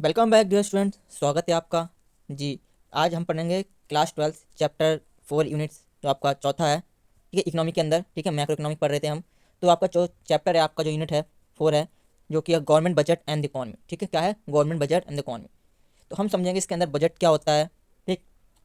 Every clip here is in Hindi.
वेलकम बैक डियर स्टूडेंट, स्वागत है आपका। जी, आज हम पढ़ेंगे क्लास 12 चैप्टर 4 यूनिट्स जो आपका चौथा है। ठीक है, इकोनॉमिक के अंदर। ठीक है, मैक्रो इकोनॉमिक पढ़ रहे थे हम। तो आपका जो चैप्टर है, आपका जो यूनिट है 4 है, जो कि government budget and the economy. ठीक है, क्या है government budget and the economy. तो हम समझेंगे इसके अंदर बजट क्या होता है। ठीक,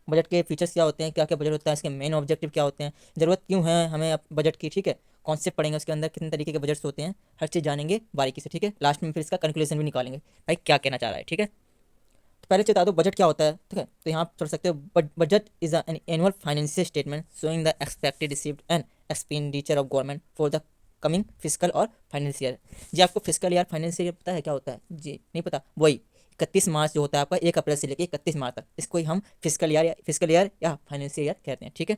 बजट के फीचर्स क्या होते हैं, क्या क्या बजट होता है, इसके मेन ऑब्जेक्टिव क्या होते हैं, ज़रूरत क्यों है हमें बजट की। ठीक है, कॉन्सेप्ट पढ़ेंगे उसके अंदर, कितने तरीके के बजट्स होते हैं, हर चीज़ जानेंगे बारीकी से। ठीक है, लास्ट में फिर इसका कंक्लूजन भी निकालेंगे, भाई क्या कहना चाह रहा है। ठीक है, तो पहले बता दो बजट क्या होता है। ठीक है, तो यहाँ आप पढ़ सकते हो, budget is an annual financial statement showing the expected received and expenditure of government for the coming physical और फाइनेंशियल ईयर। जी, आपको फिजिकल ईयर फाइनेंशियल ईयर पता है क्या होता है? जी नहीं पता? वही 31 मार्च जो होता है आपका, 1 अप्रैल से लेकर 31 मार्च तक, इसको ही हम फिजिकल ईयर या फाइनेंशियल ईयर कहते हैं। ठीक है,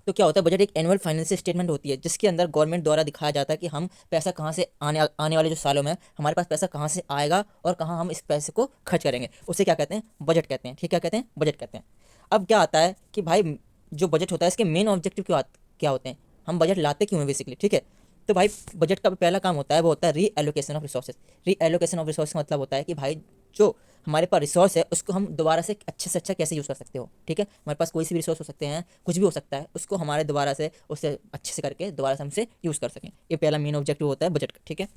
तो क्या होता है, बजट एक एनुअल फाइनेंशियल स्टेटमेंट होती है जिसके अंदर गवर्नमेंट द्वारा दिखाया जाता है कि हम पैसा कहाँ से आने वाले जो सालों में हमारे पास पैसा कहाँ से आएगा और कहाँ हम इस पैसे को खर्च करेंगे, उसे क्या कहते हैं, बजट कहते हैं। ठीक, क्या कहते हैं, बजट कहते हैं। अब क्या आता है कि भाई जो बजट होता है इसके मेन ऑब्जेक्टिव क्या होते हैं, हम बजट लाते क्यों हैं बेसिकली। ठीक है, तो भाई बजट का पहला काम होता है वो होता है री एलोकेशन ऑफ रिसोर्सेज। री एलोकेशन ऑफ रिसोर्स का मतलब होता है कि भाई जो हमारे पास रिसोर्स है उसको हम दोबारा से अच्छे से अच्छा कैसे यूज़ कर सकते हो। ठीक है, हमारे पास कोई सी भी रिसोर्स हो सकते हैं, कुछ भी हो सकता है, उसको हमारे दोबारा से उससे अच्छे से करके दोबारा से हमसे यूज़ कर सकें। ये पहला मेन ऑब्जेक्टिव होता है बजट का। ठीक है,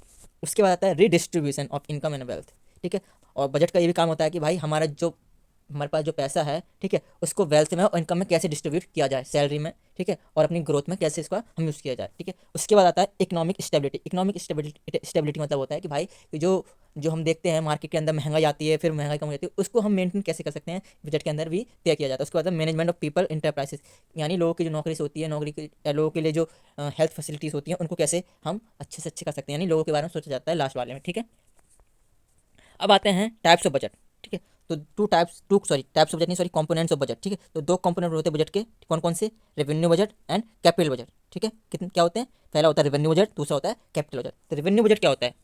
उसके बाद आता है redistribution of income and wealth. ठीक है, और बजट का ये भी काम होता है कि भाई हमारे पास जो पैसा है, ठीक है, उसको वेल्थ में और इनकम में कैसे डिस्ट्रीब्यूट किया जाए, सैलरी में, ठीक है, और अपनी ग्रोथ में कैसे इसका हम यूज़ किया जाए। ठीक है, उसके बाद आता है इकोनॉमिक स्टेबिलिटी। इकोनॉमिक स्टेबिलिटी मतलब होता है कि भाई जो जो हम देखते हैं मार्केट के अंदर महंगाई आती है, फिर महंगाई कम हो जाती है, उसको हम मेंटेन कैसे कर सकते हैं, बजट के अंदर भी तय किया जाता है। उसके बाद मैनेजमेंट ऑफ पीपल इंटरप्राइजेस, यानी लोगों की जो नौकरी से होती है, नौकरी के लोगों के लिए जो हेल्थ फैसिलिटीज़ होती हैं उनको कैसे हम अच्छे से अच्छे कर सकते हैं, यानी लोगों के बारे में सोचा जाता है लास्ट वाले में। ठीक है, अब आते हैं टाइप्स ऑफ बजट। ठीक है, तो टाइप्स ऑफ बजट नहीं, सॉरी, कंपोनेंट्स ऑफ बजट। ठीक है, तो दो कंपोनेंट होते हैं बजट के, कौन कौन से, revenue budget and capital budget. ठीक है, कितने क्या होते हैं, पहला होता है रेवेन्यू बजट, दूसरा होता है कैपिटल बजट। तो रेवेन्यू बजट क्या होता है,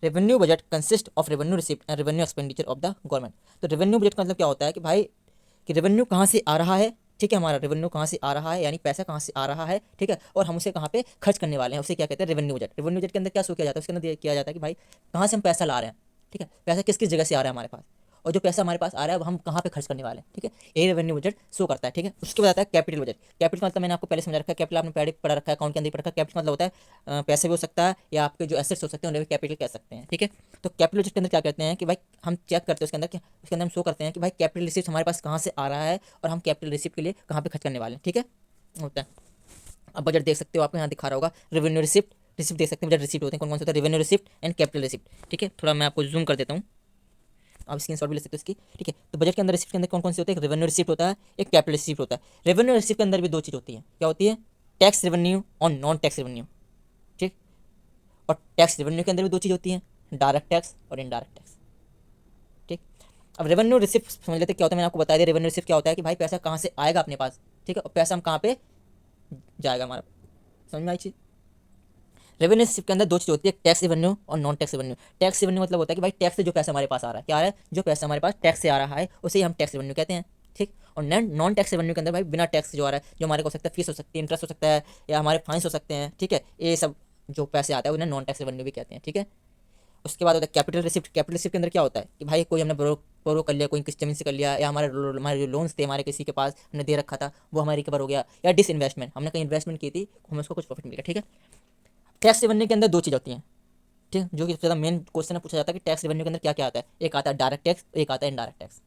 revenue budget consist of revenue receipt and revenue expenditure of the government. तो रेवेन्यू बजट का मतलब क्या होता है कि भाई कि रेवेन्यू कहाँ से आ रहा है। ठीक है, हमारा रेवेन्यू कहाँ से आ रहा है, यानी पैसा कहाँ से आ रहा है। ठीक है, और हम उसे कहाँ पे खर्च करने वाले हैं, उसे क्या कहते हैं, रेवेन्यू बजट। रेवेन्यू बजट के अंदर क्या शो किया जाता है, उसके अंदर किया जाता है कि भाई कहाँ से हम पैसा ला रहे हैं। ठीक है, पैसा किस किस जगह से आ रहा है हमारे पास, और जो पैसा हमारे पास आ रहा है वो हम कहाँ पे खर्च करने वाले हैं। ठीक है, ये रेवेन्यू बजट शो करता है। ठीक है, उसके बाद आता है कैपिटल बजट। कैपिटल का मतलब मैंने आपको पहले समझा रखा है, कैपिटल आपने पहले पढ़ा रखा है, अकाउंट के अंदर ही पढ़ा रखा है। कैपिटल मतलब होता है पैसे भी हो सकता है या आपके जो एसेट्स हो सकते हैं उन्हें भी कैपिटल कह सकते हैं। ठीक है, तो कैपिटल बजट के अंदर क्या करते हैं कि भाई हम चेक करते हैं उसके अंदर क्या, उसके अंदर हम शो करते हैं कि भाई कैपिटल रिसिप्ट हमारे पास कहाँ से आ रहा है और हम कैपिटल रिसिप्ट के लिए कहाँ पे खर्च करने वाले हैं। ठीक है, होता है। अब बजट देख सकते हो, आपको यहाँ दिखा रहा होगा रेवेन्यू रिसिप्ट, रिसिप्ट देख सकते हैं, बजट रिसिप्ट होते हैं कौन कौन से होते हैं, revenue receipt and capital receipt. ठीक है, थोड़ा मैं आपको जूम कर देता हूँ, आप स्क्रीन शॉट भी ले सकते हो इसकी। ठीक है, तो बजट के अंदर रिसिप्ट के अंदर कौन कौन से होते हैं, एक रेवेन्यू रिसिप्ट होता है, एक कैपिटल रिसिप्ट होता है। रेवेन्यू रिसिप्ट के अंदर भी दो चीज़ होती है, क्या होती है, टैक्स रेवेन्यू और नॉन टैक्स रेवेन्यू। ठीक, और टैक्स रेवेन्यू के अंदर भी दो चीज़ होती हैं, डायरेक्ट टैक्स और इनडायरेक्ट टैक्स। ठीक, अब रेवेन्यू रिसिप्ट समझ लेते क्या होता है, मैंने आपको बता दिया। रेवेन्यू रिसिप्ट क्या होता है कि भाई पैसा कहाँ से आएगा अपने पास, ठीक है, और पैसा हम कहाँ पे जाएगा हमारा, समझ में आई चीज़। रेवेन्यू रिसिप्ट के अंदर दो चीज़ होती है, टैक्स रेवेन्यू और non tax revenue. Tax revenue मतलब होता है कि भाई टैक्स से जो पैसा हमारे पास आ रहा है, क्या आ रहा है, जो पैसा हमारे पास टैक्स से आ रहा है उसे ही हम टैक्स रेवेन्यू कहते हैं। ठीक, और नॉन टैक्स रेवेन्यू के अंदर भाई बिना टैक्स जो आ रहा है, जो हमारे को हो सकता है, फीस हो सकती है, इंटरेस्ट हो सकता है, या हमारे फाइन्स हो सकते हैं। ठीक है, ये सब जो पैसे आते हैं उन्हें नॉन टैक्स रेवेन्यू भी कहते हैं। ठीक है, उसके बाद होता है कैपिटल रिसिप्ट। कैपिटल रिसिप्ट के अंदर क्या होता है कि भाई कोई हमने बोरो कर लिया, कोई किसी जमीन से कर लिया, या हमारे जो लोन्स थे हमारे किसी के पास हमने दे रखा था वो हमारी रिकवर हो गया, या डिस इन्वेस्टमेंट, हमने कहीं इन्वेस्टमेंट की थी, हमें उसको कुछ प्रॉफिट मिल गया। ठीक है, टैक्स रेवेन्यू के अंदर दो चीज़ होती हैं। ठीक है, जो कि सबसे ज़्यादा मेन क्वेश्चन है पूछा जाता है कि टैक्स रेवेन्यू के अंदर क्या क्या आता है, एक आता है डायरेक्ट टैक्स, एक आता है इनडायरेक्ट टैक्स।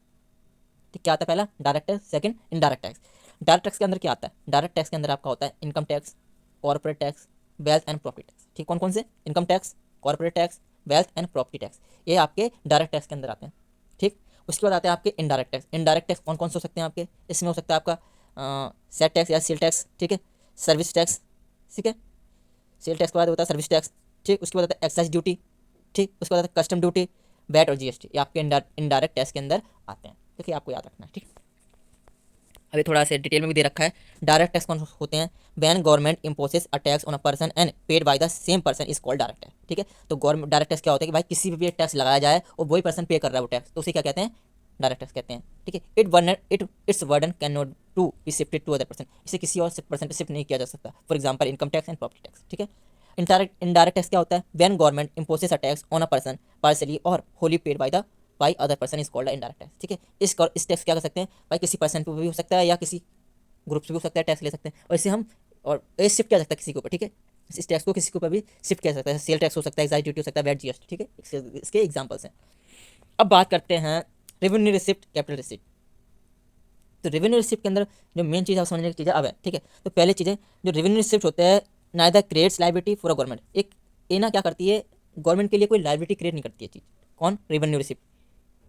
ठीक, क्या आता है, पहला direct tax, second indirect tax. Direct tax के अंदर क्या आता है, डायरेक्ट टैक्स के अंदर आपका होता है income tax, corporate tax, wealth and property tax. ठीक, कौन कौन से, income tax, corporate tax, wealth and property tax, ये आपके डायरेक्ट टैक्स के अंदर आते हैं। ठीक, उसके बाद आते हैं आपके इनडायरेक्ट टैक्स। इनडायरेक्ट टैक्स कौन कौन से हो सकते हैं आपके, इसमें हो सकता है आपका सेट टैक्स या सेल टैक्स। ठीक है, सर्विस टैक्स। ठीक है, सेल टैक्स के बाद होता है सर्विस टैक्स। ठीक, उसके बाद आता है एक्साइज ड्यूटी। ठीक, उसके बाद आता है कस्टम ड्यूटी, वैट और जीएसटी, ये आपके इनडायरेक्ट टैक्स के अंदर आते हैं। देखिए, आपको याद रखना है। ठीक, अभी थोड़ा सा डिटेल में भी दे रखा है। डायरेक्ट टैक्स कौन होते हैं, when government imposes a tax on a person and paid by the same person is called direct tax. ठीक है, तो गवर्नमेंट डायरेक्ट टैक्स क्या होता है कि भाई किसी भी टैक्स लगाया जाए और वही पर्सन पे कर रहा है वो टैक्स, तो उसे क्या कहते हैं, डायरेक्ट टैक्स कहते हैं। ठीक है, its burden can not to be shifted to other person, इसे किसी और पर्सन पे शिफ्ट नहीं किया जा सकता, for example income tax and property tax. ठीक है, इनडायरेक्ट टैक्स क्या होता है, when government imposes a tax on a person partially or wholly paid by the by other person is called indirect tax. ठीक है, इस टैक्स क्या कर सकते हैं भाई, किसी पर्सन पे भी हो सकता है या किसी ग्रुप से भी हो सकता है, टैक्स ले सकते हैं। और इसे हम और ये शिफ्ट किया जा सकता है किसी के ऊपर। ठीक है, इस टैक्स को किसी के ऊपर भी शिफ्ट किया जा सकता है। सेल टैक्स हो सकता है, एक्साइज ड्यूटी हो सकता है, वैट, जीएसटी। ठीक है, इसके एग्जाम्पल्स हैं। अब बात करते हैं रेवेन्यू रिसिप्ट, कैपिटल रिसिप्ट। तो रेवेन्यू रिसिप्ट के अंदर जो मेन चीज़ आप समझने की चीज़ अब है। ठीक है, तो पहले चीज़ें जो रेवेन्यू रिसिप्ट होते हैं, neither creates liability for a government. एक ये ना क्या करती है, गवर्नमेंट के लिए कोई लाइबिलिटी क्रिएट नहीं करती है चीज़। कौन? रेवेन्यू रिसिप्ट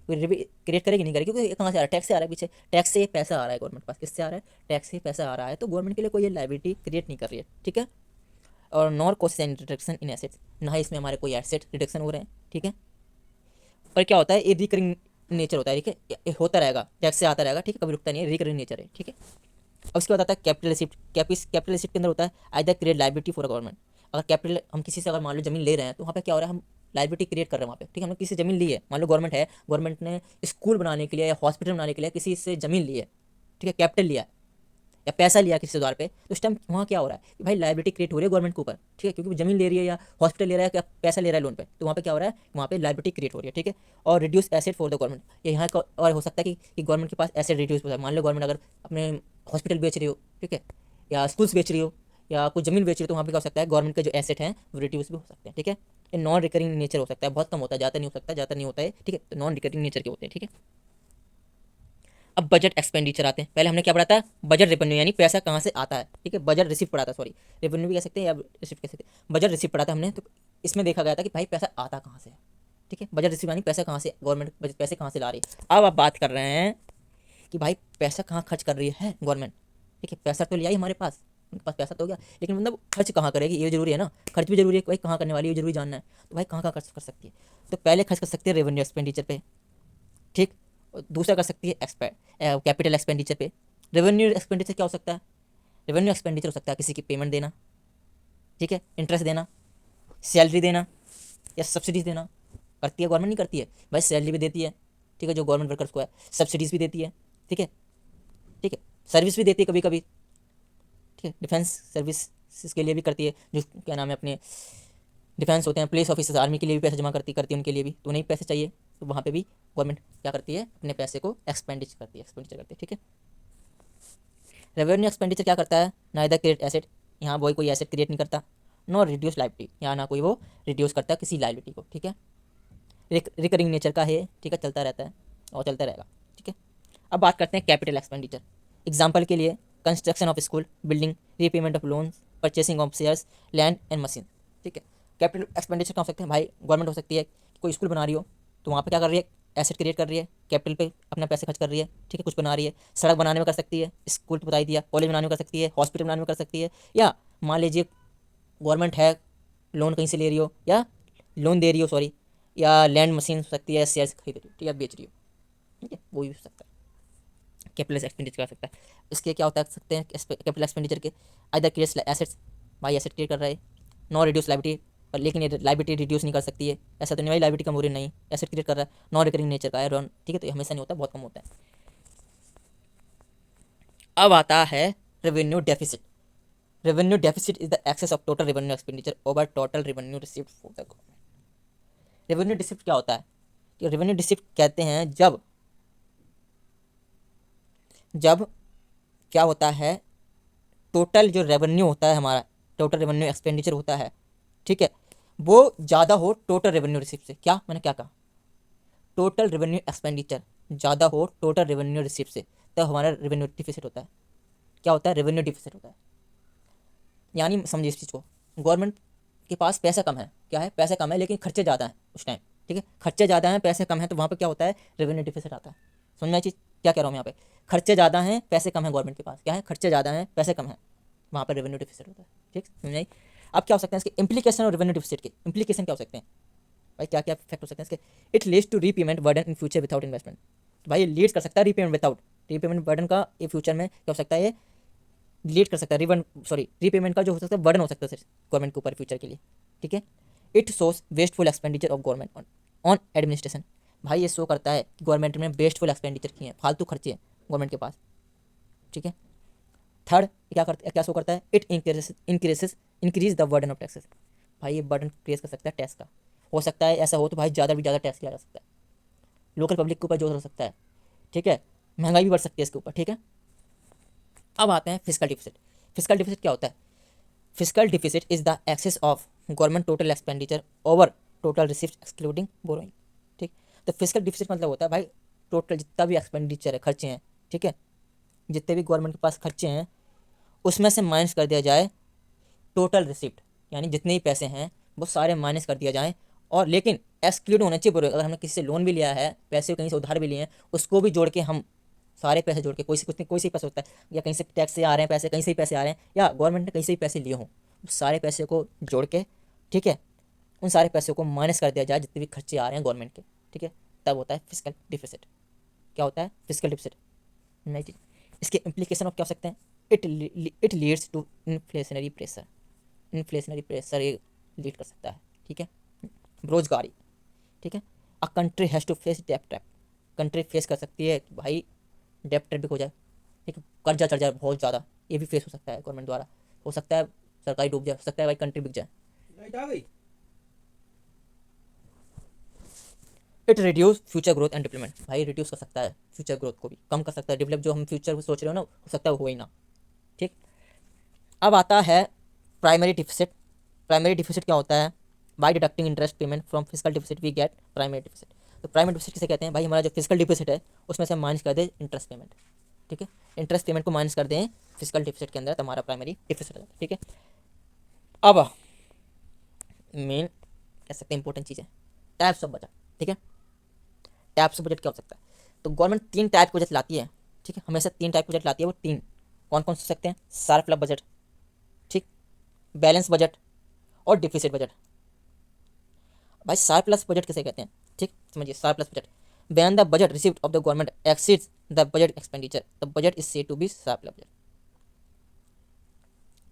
क्रिएट करेगी नहीं करेगी, क्योंकि ये कहाँ से आ रहा है, टैक्स से आ रहा है। पीछे टैक्स से ये पैसा आ रहा है गवर्नमेंट के पास। किससे आ रहा है? टैक्स से पैसा आ रहा है, तो गवर्नमेंट के लिए कोई ये लाइबिलिटी क्रिएट नहीं कर रही है। ठीक है, और nor cost and reduction in assets, ना ही इसमें हमारे कोई एसेट रिडक्शन हो रहे हैं। ठीक है, और क्या होता है, ये रिकरिंग नेचर होता है। ठीक है, ये होता रहेगा, टैक्स से आता रहेगा। ठीक है, कभी रुकता नहीं है, रिकरिंग नेचर है। ठीक है, अब उसके बाद आता है कैपिटल रिसिप्ट। कैपिटल रिसिप्ट के अंदर होता है either create liability for government. अगर कैपिटल हम किसी से अगर मान लो जमीन ले रहे हैं, तो वहाँ पे क्या हो रहा है, हम लाइबिलिटी क्रिएट कर रहे हैं वहाँ पे। ठीक है, हमने किसी जमीन ली है, मान लो गवर्नमेंट है, गवर्नमेंट ने स्कूल बनाने के लिए या हॉस्पिटल बनाने के लिए किसी से जमीन ली है। ठीक है, कैपिटल लिया है या पैसा लिया किसी द्वार पे, तो उस टाइम वहाँ क्या हो रहा है कि भाई लाइबिलिटी क्रिएट हो रही है गवर्नमेंट के ऊपर। ठीक है, क्योंकि वो जमीन ले रही है या हॉस्पिटल ले रहा है या पैसा ले रहा है लोन पे, तो वहाँ पे क्या हो रहा है, वहाँ पे लाइबिलिटी क्रिएट हो रही है। ठीक है, और reduce asset for the government, ये यहाँ का और हो सकता है कि गवर्नमेंट के पास एसेट रिड्यूस हो जाए। मान लो गवर्नमेंट अगर अपने हॉस्पिटल बेच रही हो, ठीक है, या स्कूल्स बेच रही हो या कुछ जमीन बेच रही हो, तो वहाँ पे क्या हो सकता है, गवर्नमेंट के जो एसेट हैं वो रिड्यूस भी हो सकते हैं। ठीक है, ये नॉन रिकरिंग नेचर हो सकता है, बहुत कम होता है, ज़्यादा नहीं हो सकता, ज़्यादा नहीं होता है। ठीक है, तो नॉन रिकरिंग नेचर के होते हैं। ठीक है, अब बजट एक्सपेंडिचर आते हैं। पहले हमने क्या पढ़ा था, बजट रेवेन्यू, यानी पैसा कहाँ से आता है। ठीक है, बजट रिसिप्ट पढ़ा था, सॉरी रेवेन्यू भी कह सकते हैं या रिसिप्ट कह सकते हैं। बजट रिसिप्ट पढ़ा था हमने, तो इसमें देखा गया था कि भाई पैसा आता कहाँ से है। ठीक है, बजट रिसिप्ट यानी पैसा कहाँ से, गवर्नमेंट बजट पैसे कहाँ से ला रही है। अब आप बात कर रहे हैं कि भाई पैसा कहाँ खर्च कर रही है गवर्नमेंट। ठीक है, पैसा तो लिया ही हमारे पास, उनके पास पैसा तो हो गया, लेकिन मतलब खर्च कहाँ करेगी ये जरूरी है ना, खर्च भी जरूरी है, भाई कहाँ करने वाली है जरूरी जानना है। तो भाई कहाँ कहाँ खर्च कर सकती है, तो पहले खर्च कर सकती है रेवेन्यू एक्सपेंडिचर पे। ठीक, दूसरा कर सकती है कैपिटल एक्सपेंडिचर पे। रेवेन्यू एक्सपेंडिचर क्या हो सकता है, रेवेन्यू एक्सपेंडिचर हो सकता है किसी की पेमेंट देना। ठीक है, इंटरेस्ट देना, सैलरी देना या सब्सिडीज देना। करती है गवर्नमेंट, नहीं करती है भाई, सैलरी भी देती है। ठीक है, जो गवर्नमेंट वर्कर्स को है, सब्सिडीज भी देती है। ठीक है, ठीक है, सर्विस भी देती है कभी कभी। ठीक है, डिफेंस सर्विस के लिए भी करती है, जो क्या नाम है अपने डिफेंस होते हैं, पुलिस ऑफिसर्स, आर्मी के लिए भी पैसे जमा करती है उनके लिए भी, तो उन्हें भी पैसे चाहिए, तो वहाँ पे भी गवर्नमेंट क्या करती है, अपने पैसे को एक्सपेंडिचर करती है। ठीक है, रेवेन्यू एक्सपेंडिचर क्या करता है, नाइदर क्रिएट एसेट, यहाँ वही कोई एसेट क्रिएट नहीं करता, नो रिड्यूस लाइबिलिटी, यहाँ ना कोई वो रिड्यूस करता है किसी लाइबिलिटी को। ठीक है, रिकरिंग नेचर का है। ठीक है, चलता रहता है और चलता रहेगा। ठीक है, अब बात करते हैं कैपिटल एक्सपेंडिचर। एग्जाम्पल के लिए construction of school building, repayment of loans, purchasing of shares, land and machine. ठीक है, कैपिटल एक्सपेंडिचर क्या हो सकते हैं भाई, गवर्नमेंट हो सकती है, कोई स्कूल बना रही हो, तो वहाँ पे क्या कर रही है, एसेट क्रिएट कर रही है, कैपिटल पे अपना पैसे खर्च कर रही है। ठीक है, कुछ बना रही है, सड़क बनाने में कर सकती है, स्कूल तो बता ही दिया, कॉलेज बनाने में कर सकती है, हॉस्पिटल बनाने में कर सकती है, या मान लीजिए गवर्नमेंट है, लोन कहीं से ले रही हो या लोन दे रही हो, सॉरी, या लैंड मशीन हो सकती है, शेयर्स खरीद रही हो, ठीक है, बेच रही हो। ठीक है, वो भी हो सकता है, कैपिटल एक्सपेंडिचर कर सकता है। इसके क्या होता है सकते हैं कैपिटल एक्सपेंडिचर के, आइदर क्रिएट्स एसेट्स, भाई एसेट क्रिएट कर रहा है, नॉन रिड्यूस लाइबिलिटी, पर लेकिन ये लाइबिलिटी रिड्यूस नहीं कर सकती है, ऐसा तो नहीं भाई लाइबिलिटी कम हो रही नहीं, एसेट क्रिएट कर रहा है, नॉन रिकरिंग नेचर का है। ठीक है, तो ये हमेशा नहीं होता, बहुत कम होता है। अब आता है revenue deficit. Revenue deficit is the excess of total revenue expenditure over total revenue received for the government. Revenue deficit क्या होता है, कि रेवेन्यू डिसिप्ट कहते हैं जब जब क्या होता है, टोटल जो रेवेन्यू होता है हमारा, टोटल रेवेन्यू एक्सपेंडिचर होता है, ठीक है, वो ज़्यादा हो टोटल रेवेन्यू रिसिप्ट से। क्या मैंने क्या कहा, टोटल रेवेन्यू एक्सपेंडिचर ज़्यादा हो टोटल रेवेन्यू रिसिप्ट से, तब हमारा रेवेन्यू डिफिसिट होता है। क्या होता है, रेवेन्यू डिफिसिट होता है। यानी समझिए इस चीज़ को, गवर्नमेंट के पास पैसा कम है, क्या है, पैसा कम है लेकिन खर्चे ज़्यादा हैं उस टाइम। ठीक है, खर्चे ज़्यादा हैं, पैसे कम है, तो वहाँ पे क्या होता है, रेवेन्यू डिफिसिट आता है। समझना चीज़ क्या कह रहा हूँ यहाँ पे, खर्चे ज़्यादा हैं, पैसे कम है गवर्नमेंट के पास, क्या है, खर्चे ज़्यादा हैं, पैसे कम है, वहाँ पर रेवेन्यू डिफिसिट होता है। ठीक, समझाई। अब क्या हो सकते हैं इसके इम्प्लीकेशन और रेवेन्यू डिफिसिट के इम्प्लीकेशन क्या हो सकते हैं भाई, क्या क्या इफेक्ट हो सकते हैं इसके। It leads to repayment burden in future without investment, भाई लीड कर सकता है रीपेमेंट विदाउट, रीपेमेंट बर्डन का ये फ्यूचर में क्या हो सकता है, ये लीड कर सकता है, रीपेमेंट का जो हो सकता है बर्डन हो सकता है गवर्नमेंट के ऊपर फ्यूचर के लिए। ठीक है, it shows wasteful expenditure of government on administration, भाई ये शो करता है कि गवर्नमेंट में वेस्टफुल एक्सपेंडिचर किए हैं, फालतू खर्चे हैं गवर्नमेंट के पास। ठीक है, थर्ड क्या शो करता है, it increase the burden of taxes, भाई ये बर्डन क्रिएट कर सकता है टैक्स का, हो सकता है ऐसा हो तो भाई ज़्यादा भी ज़्यादा टैक्स लिया जा सकता है। लोकल पब्लिक के ऊपर जोर हो सकता है, ठीक है, महंगाई भी बढ़ सकती है इसके ऊपर, ठीक है। अब आते हैं फिजिकल डिफिसिट। फिजिकल डिफिसिट क्या होता है? Physical deficit is the excess of government total expenditure over total receipt excluding borrowing, ठीक। तो फिजिकल डिफिसिट मतलब होता है भाई टोटल जितना भी एक्सपेंडिचर है, खर्चे हैं, ठीक है, जितने भी गवर्नमेंट के पास खर्चे हैं उसमें से माइनस कर दिया जाए टोटल रिसिप्ट, यानी जितने भी पैसे हैं वो सारे माइनस कर दिया जाए, और लेकिन एक्सक्लूड होना चाहिए बोरोइंग। अगर हमने किसी से लोन भी लिया है, पैसे कहीं से उधार भी लिए हैं, उसको भी जोड़ के हम सारे पैसे जोड़ के, कोई से कुछ नहीं, कोई से पैसे होता है, या कहीं से टैक्स से आ रहे हैं पैसे, कहीं से ही पैसे आ रहे हैं, या गवर्नमेंट ने कहीं से ही पैसे लिए हों, उस सारे पैसे को जोड़ के, ठीक है, उन सारे पैसों को माइनस कर दिया जाए जितने भी खर्चे आ रहे हैं गवर्नमेंट के, ठीक है, तब होता है फिजिकल डिफिसिट। क्या होता है फिजिकल डिफिसिट? नई चीज। इसके इम्प्लीकेशन ऑफ क्या हो सकते हैं? It leads to inflationary pressure. Inflationary pressure ये लीड कर सकता है, ठीक है, बेरोजगारी, ठीक है। A country has to face डेब्ट ट्रैप। कंट्री फेस कर सकती है कि भाई डेब्ट ट्रैप भी हो जाए, ठीक है, कर्जा चढ़ जाए बहुत ज़्यादा, ये भी फेस हो सकता है गवर्नमेंट द्वारा। हो सकता है सरकारी डूब जाए, हो सकता है भाई कंट्री बिक जाए। It reduce future growth and development. भाई रिड्यूस कर सकता है फ्यूचर ग्रोथ को भी, कम कर सकता है, डेवलप जो हम फ्यूचर में सोच रहे हो ना, हो सकता है वो ही ना, ठीक। अब आता है प्राइमरी डिफिसिट। प्राइमरी डिफिसिट क्या होता है? By deducting interest payment from physical deficit we get primary deficit. तो प्राइमरी डिफिसिट किसे कहते हैं? भाई हमारा जो फिजिकल डिफिसिट है उसमें से हम माइनस कर दें इंटरेस्ट पेमेंट, ठीक है, इंटरेस्ट पेमेंट को माइनस कर दें फिजिकल डिफिसिट के अंदर, तो हमारा प्राइमरी डिफिसिट है, ठीक है। अब मेन कह सकते हैं इंपॉर्टेंट चीज़ है टाइप्स ऑफ बजट, ठीक है। टाइप्स ऑफ बजट क्या हो सकता है? तो गवर्नमेंट 3 टाइप के बजट लाती है, ठीक है, हमेशा 3 टाइप के बजट लाती है। वो 3 कौन कौन से हो सकते हैं? सरप्लस बजट, ठीक, बैलेंस बजट और डिफिसिट बजट। भाई सरप्लस बजट किसे कहते हैं? ठीक, समझिए surplus budget, when the budget received of the government exceeds the budget expenditure the budget is said to be surplus budget.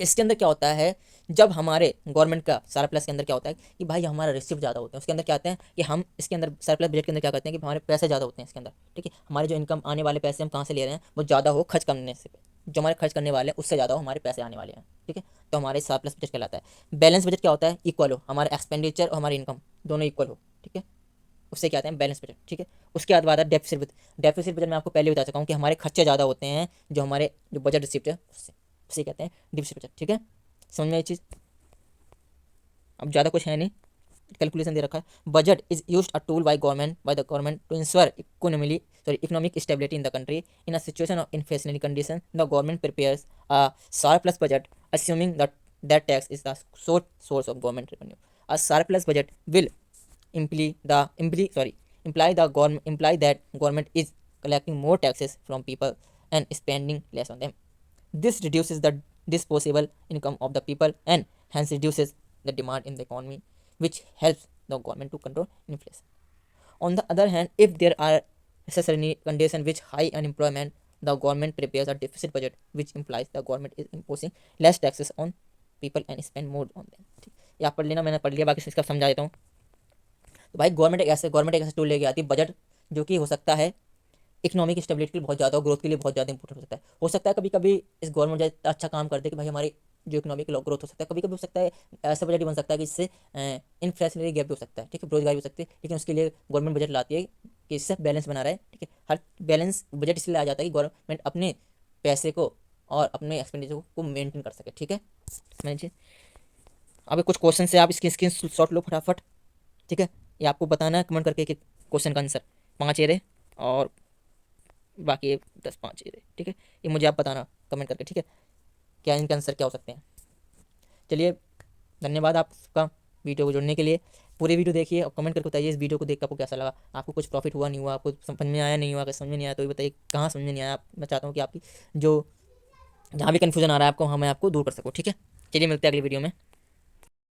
इसके अंदर क्या होता है? जब हमारे गवर्नमेंट का सरप्लस के अंदर क्या होता है कि भाई हमारा रिसिप्ट ज़्यादा होते हैं, उसके अंदर क्या आते हैं कि हम इसके अंदर सरप्लस बजट के अंदर क्या करते हैं कि हमारे पैसे ज़्यादा होते हैं इसके अंदर, ठीक है, हमारे जो इनकम आने वाले पैसे हम कहाँ से ले रहे हैं वो ज़्यादा हो खर्च करने से, जो हमारे खर्च करने वाले हैं उससे ज़्यादा हो हमारे पैसे आने वाले हैं, ठीक है, तो हमारे सरप्लस बजट कहलाता है। बैलेंस बजट क्या होता है? इक्वल हो, हमारे एक्सपेंडिचर और हमारी इनकम दोनों इक्वल हो, ठीक है, उससे क्या आते हैं? बैलेंस बजट, ठीक है। उसके बाद है डेफिसिट बजट। डेफिसिट बजट मैं आपको पहले बता चुका हूँ कि हमारे खर्चे ज़्यादा होते हैं जो हमारे जो बजट रिसिप्ट है उससे, उसे कहते हैं डेफिसिट बजट, ठीक है, समझ में ये चीज़? अब ज़्यादा कुछ है नहीं, कैलकुलेशन दे रखा है। Budget is used a tool by the government to ensure economic stability in the country in a situation of inflationary condition the government prepares a surplus budget assuming that tax is the sole source of government revenue. A surplus budget will imply that government is collecting more taxes from people and spending less on them. This reduces the disposable income of the people and hence reduces the demand in the economy, which helps the government to control inflation. On the other hand, if there are necessary conditions which high unemployment, the government prepares a deficit budget, which implies the government is imposing less taxes on people and spend more on them. ठीक, ये आप पढ़ लेना, मैंने पढ़ लिया, बाकी इसका समझा देता हूँ। तो भाई गवर्नमेंट एक ऐसा टूल लेके आती है बजट, जो कि हो सकता है इकोनॉमिक स्टेबिलिटी के लिए बहुत ज़्यादा और ग्रोथ के लिए बहुत ज़्यादा इंपॉर्टेंट हो सकता है कभी कभी इस गवर्नमेंट बजट अच्छा काम कर दे कि भाई हमारी जो इकोनॉमिक ग्रोथ हो सकता है, कभी कभी हो सकता है ऐसा बजट भी बन सकता है कि इससे इन्फ्लेशनरी गैप भी हो सकता है, ठीक है, बेरोजगारी हो सकती है, लेकिन उसके लिए गवर्नमेंट बजट लाती है कि इससे बैलेंस बना रहा है, ठीक है। हर बैलेंस बजट इसलिए आ जाता है कि गवर्नमेंट अपने पैसे को और अपने एक्सपेंडिचर को मेंटेन कर सके, ठीक है। मैंने अब कुछ क्वेश्चन से आप इसकी स्क्रीन शॉट लो फटाफट, ठीक है, ये आपको बताना है कमेंट करके कि क्वेश्चन का आंसर 5 एरे और बाकी 10-5 एरे, ठीक है, ये मुझे आप बताना कमेंट करके, ठीक है, क्या इनके आंसर क्या हो सकते हैं। चलिए धन्यवाद आपका वीडियो को जुड़ने के लिए। पूरी वीडियो देखिए और कमेंट करके बताइए इस वीडियो को देख कर आपको कैसा लगा, आपको कुछ प्रॉफिट हुआ नहीं हुआ, आपको समझ में आया नहीं हुआ, अगर समझ में नहीं आया तो भी बताइए कहाँ समझ में नहीं आया। मैं चाहता हूँ कि आपकी जो जहाँ भी कन्फ्यूजन आ रहा है आपको, हाँ मैं आपको दूर कर सकूँ, ठीक है। चलिए मिलते हैं अगली वीडियो में।